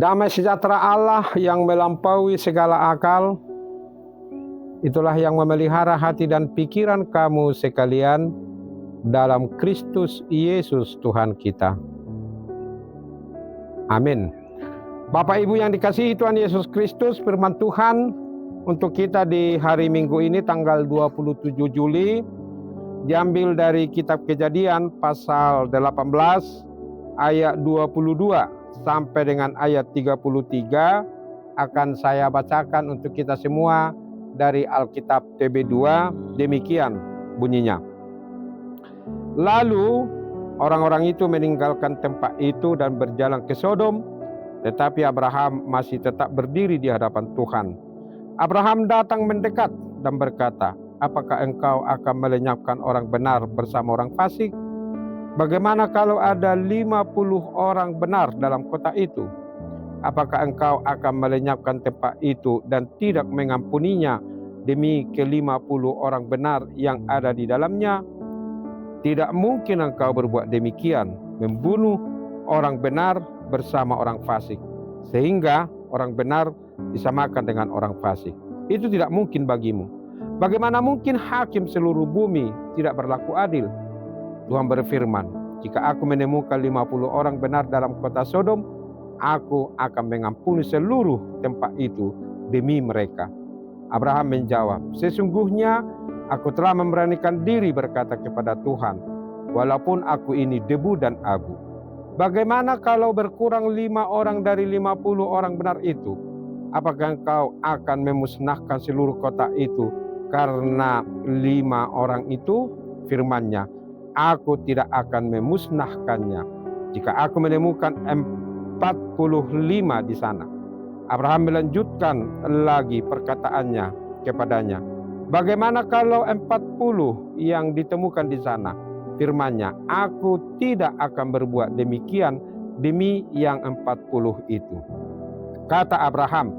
Damai sejahtera Allah yang melampaui segala akal, itulah yang memelihara hati dan pikiran kamu sekalian dalam Kristus Yesus Tuhan kita. Amin. Bapak Ibu yang dikasihi Tuhan Yesus Kristus, firman Tuhan untuk kita di hari Minggu ini tanggal 27 Juli diambil dari kitab Kejadian pasal 18 ayat 22 sampai dengan ayat 33 akan saya bacakan untuk kita semua dari Alkitab TB2. Demikian bunyinya. Lalu orang-orang itu meninggalkan tempat itu dan berjalan ke Sodom, tetapi Abraham masih tetap berdiri di hadapan Tuhan. Abraham datang mendekat dan berkata, "Apakah engkau akan melenyapkan orang benar bersama orang fasik? Bagaimana kalau ada 50 orang benar dalam kota itu? Apakah engkau akan melenyapkan tempat itu dan tidak mengampuninya demi ke-50 orang benar yang ada di dalamnya? Tidak mungkin engkau berbuat demikian, membunuh orang benar bersama orang fasik, sehingga orang benar disamakan dengan orang fasik. Itu tidak mungkin bagimu. Bagaimana mungkin hakim seluruh bumi tidak berlaku adil?" Tuhan berfirman, "Jika aku menemukan 50 orang benar dalam kota Sodom, aku akan mengampuni seluruh tempat itu demi mereka." Abraham menjawab, "Sesungguhnya aku telah memberanikan diri berkata kepada Tuhan, walaupun aku ini debu dan abu. Bagaimana kalau berkurang 5 orang dari 50 orang benar itu? Apakah engkau akan memusnahkan seluruh kota itu karena 5 orang itu?" Firman-Nya, "Aku tidak akan memusnahkannya jika aku menemukan 45 di sana." Abraham melanjutkan lagi perkataannya kepadanya, "Bagaimana kalau 40 yang ditemukan di sana?" Firman-Nya, "Aku tidak akan berbuat demikian demi yang 40 itu." Kata Abraham,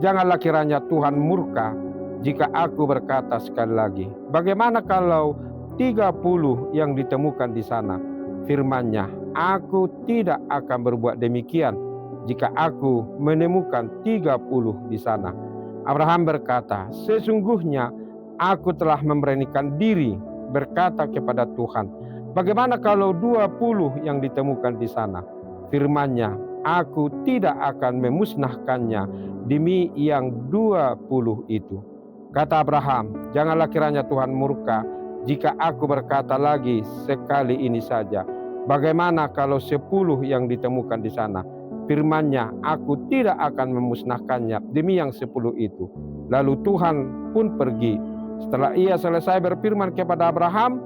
"Janganlah kiranya Tuhan murka jika aku berkata sekali lagi, bagaimana kalau 30 yang ditemukan di sana?" Firman-Nya, "Aku tidak akan berbuat demikian jika aku menemukan 30 di sana." Abraham berkata, "Sesungguhnya aku telah memberanikan diri berkata kepada Tuhan, bagaimana kalau 20 yang ditemukan di sana?" Firman-Nya, "Aku tidak akan memusnahkannya demi yang 20 itu." Kata Abraham, "Janganlah kiranya Tuhan murka jika aku berkata lagi sekali ini saja, bagaimana kalau 10 yang ditemukan di sana?" Firman-Nya, "Aku tidak akan memusnahkannya demi yang 10 itu." Lalu Tuhan pun pergi. Setelah ia selesai berfirman kepada Abraham,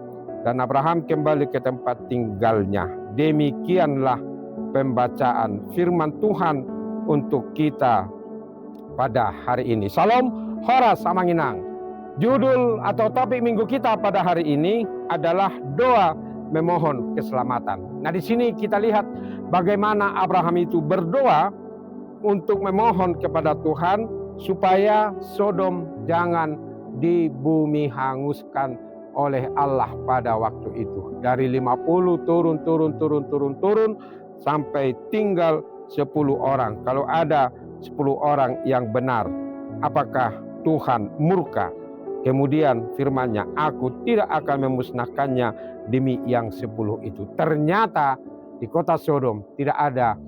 dan Abraham kembali ke tempat tinggalnya. Demikianlah pembacaan firman Tuhan untuk kita pada hari ini. Salam Horas Samanginang. Judul atau topik minggu kita pada hari ini adalah doa memohon keselamatan. Nah, di sini kita lihat bagaimana Abraham itu berdoa untuk memohon kepada Tuhan supaya Sodom jangan dibumi hanguskan oleh Allah pada waktu itu. Dari 50 turun sampai tinggal 10 orang. Kalau ada 10 orang yang benar, apakah Tuhan murka? Kemudian firman-Nya, "Aku tidak akan memusnahkannya demi yang 10 itu." Ternyata di kota Sodom tidak ada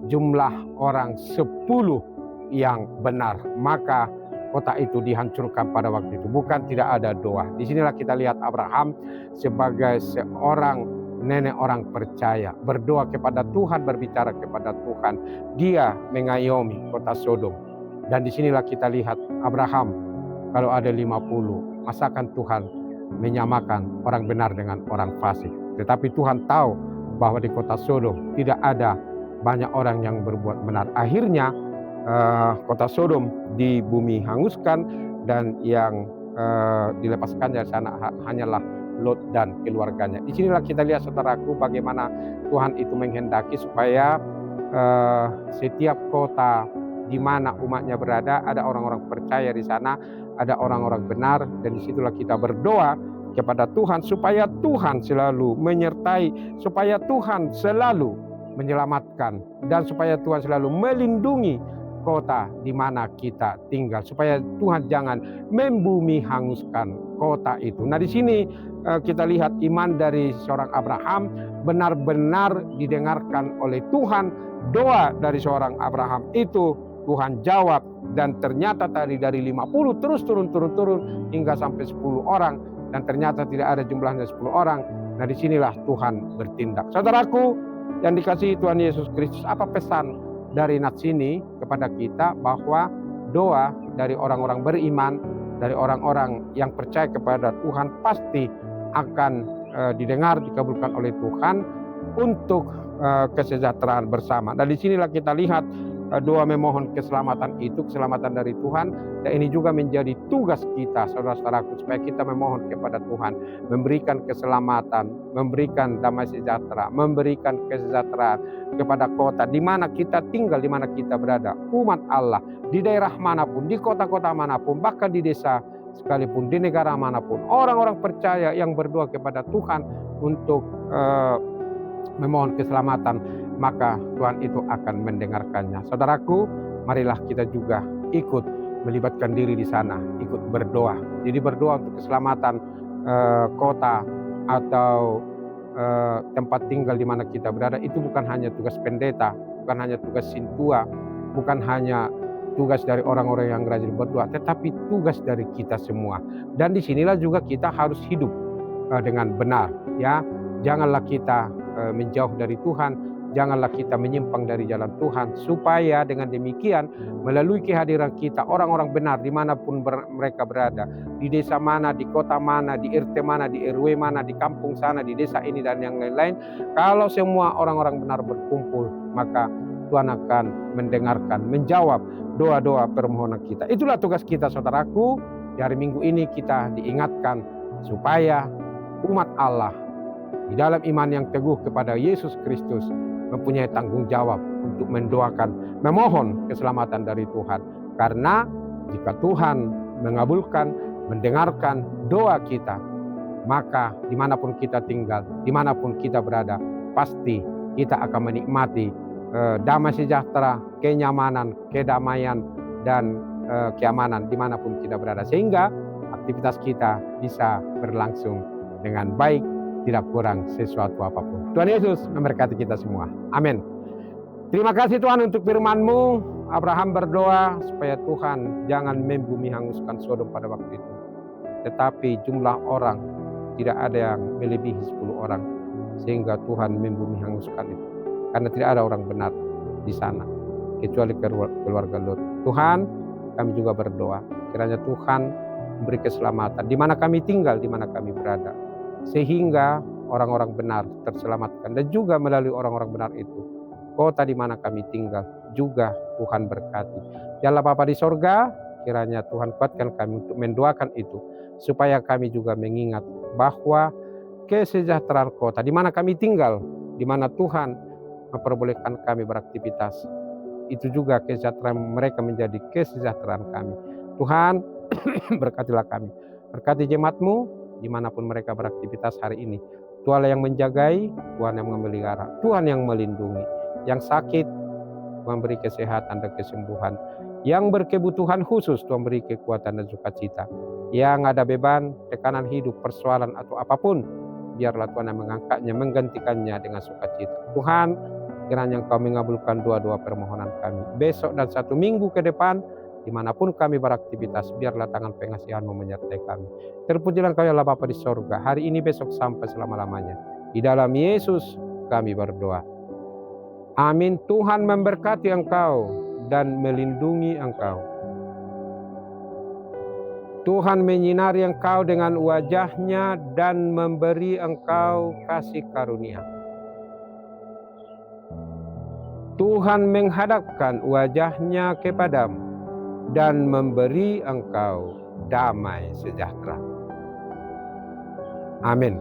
jumlah orang 10 yang benar. Maka kota itu dihancurkan pada waktu itu. Bukan tidak ada doa. Disinilah kita lihat Abraham sebagai seorang nenek orang percaya. Berdoa kepada Tuhan, berbicara kepada Tuhan. Dia mengayomi kota Sodom. Dan disinilah kita lihat Abraham, kalau ada 50, masakan Tuhan menyamakan orang benar dengan orang fasik. Tetapi Tuhan tahu bahwa di kota Sodom tidak ada banyak orang yang berbuat benar. Akhirnya kota Sodom di bumi hanguskan, dan yang dilepaskan dari sana hanyalah Lot dan keluarganya. Di sinilah kita lihat, saudaraku, bagaimana Tuhan itu menghendaki supaya setiap kota di mana umatnya berada ada orang-orang percaya di sana, ada orang-orang benar, dan disitulah kita berdoa kepada Tuhan supaya Tuhan selalu menyertai, supaya Tuhan selalu menyelamatkan, dan supaya Tuhan selalu melindungi kota di mana kita tinggal, supaya Tuhan jangan membumi hanguskan kota itu. Nah, di sini kita lihat iman dari seorang Abraham benar-benar didengarkan oleh Tuhan. Doa dari seorang Abraham itu Tuhan jawab, dan ternyata tadi dari 50 terus turun hingga sampai 10 orang, dan ternyata tidak ada jumlahnya 10 orang. Nah, disinilah Tuhan bertindak. Saudaraku yang dikasihi Tuhan Yesus Kristus, apa pesan dari nats ini kepada kita? Bahwa doa dari orang-orang beriman, dari orang-orang yang percaya kepada Tuhan pasti akan didengar, dikabulkan oleh Tuhan untuk kesejahteraan bersama. Dan disinilah kita lihat doa memohon keselamatan itu, keselamatan dari Tuhan. Dan ini juga menjadi tugas kita, saudara-saudaraku, supaya kita memohon kepada Tuhan, memberikan keselamatan, memberikan damai sejahtera, memberikan kesejahteraan kepada kota di mana kita tinggal, di mana kita berada. Umat Allah di daerah manapun, di kota-kota manapun, bahkan di desa sekalipun, di negara manapun, orang-orang percaya yang berdoa kepada Tuhan untuk memohon keselamatan, maka Tuhan itu akan mendengarkannya. Saudaraku, marilah kita juga ikut melibatkan diri di sana, ikut berdoa. Jadi berdoa untuk keselamatan kota atau tempat tinggal di mana kita berada, itu bukan hanya tugas pendeta, bukan hanya tugas sintua, bukan hanya tugas dari orang-orang yang rajin berdoa, tetapi tugas dari kita semua. Dan disinilah juga kita harus hidup dengan benar, ya. Janganlah kita menjauh dari Tuhan, janganlah kita menyimpang dari jalan Tuhan, supaya dengan demikian melalui kehadiran kita orang-orang benar dimanapun mereka berada, di desa mana, di kota mana, di RT mana, di RW mana, di kampung sana, di desa ini dan yang lain-lain. Kalau semua orang-orang benar berkumpul, maka Tuhan akan mendengarkan, menjawab doa-doa permohonan kita. Itulah tugas kita, saudaraku. Di hari Minggu ini kita diingatkan supaya umat Allah di dalam iman yang teguh kepada Yesus Kristus mempunyai tanggung jawab untuk mendoakan, memohon keselamatan dari Tuhan. Karena jika Tuhan mengabulkan, mendengarkan doa kita, maka dimanapun kita tinggal, dimanapun kita berada, pasti kita akan menikmati damai sejahtera, kenyamanan, kedamaian, dan keamanan dimanapun kita berada. Sehingga aktivitas kita bisa berlangsung dengan baik, tidak kurang sesuatu apapun. Tuhan Yesus memberkati kita semua. Amin. Terima kasih Tuhan untuk firman-Mu. Abraham berdoa supaya Tuhan jangan membumi hanguskan Sodom pada waktu itu. Tetapi jumlah orang tidak ada yang melebihi 10 orang. Sehingga Tuhan membumi hanguskan itu. Karena tidak ada orang benar di sana, kecuali keluarga Lot. Tuhan, kami juga berdoa, kiranya Tuhan memberi keselamatan di mana kami tinggal, di mana kami berada, sehingga orang-orang benar terselamatkan, dan juga melalui orang-orang benar itu kota di mana kami tinggal juga Tuhan berkati. Ya Allah Bapa di sorga, kiranya Tuhan kuatkan kami untuk mendoakan itu, supaya kami juga mengingat bahwa kesejahteraan kota di mana kami tinggal, di mana Tuhan memperbolehkan kami beraktivitas, itu juga kesejahteraan mereka menjadi kesejahteraan kami. Tuhan berkatilah kami, berkati jemaat-Mu dimanapun mereka beraktivitas hari ini. Tuhan yang menjagai, Tuhan yang memelihara, Tuhan yang melindungi. Yang sakit, Tuhan beri kesehatan dan kesembuhan. Yang berkebutuhan khusus, Tuhan beri kekuatan dan sukacita. Yang ada beban, tekanan hidup, persoalan atau apapun, biarlah Tuhan yang mengangkatnya, menggantikannya dengan sukacita. Tuhan, kiranya Engkau mengabulkan doa-doa permohonan kami. Besok dan 1 minggu ke depan, dimanapun kami beraktivitas, biarlah tangan pengasihan-Mu menyertai kami. Terpujilah Engkau ya Allah Bapa di sorga, hari ini, besok, sampai selama-lamanya. Di dalam Yesus kami berdoa. Amin. Tuhan memberkati engkau dan melindungi engkau. Tuhan menyinari engkau dengan wajah-Nya dan memberi engkau kasih karunia. Tuhan menghadapkan wajah-Nya kepadamu dan memberi engkau damai sejahtera. Amin.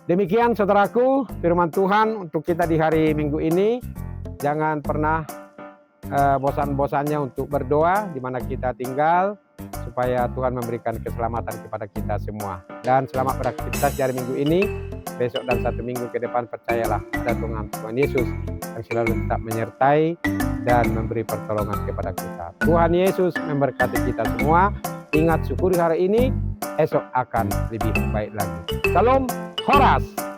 Demikian saudaraku firman Tuhan untuk kita di hari Minggu ini. Jangan pernah bosan-bosannya untuk berdoa di mana kita tinggal, supaya Tuhan memberikan keselamatan kepada kita semua. Dan selamat beraktivitas di hari Minggu ini. Besok dan 1 minggu ke depan, percayalah ada Tuhan Yesus yang yang selalu tetap menyertai dan memberi pertolongan kepada kita. Tuhan Yesus memberkati kita semua. Ingat, syukuri hari ini, esok akan lebih baik lagi. Salam Horas.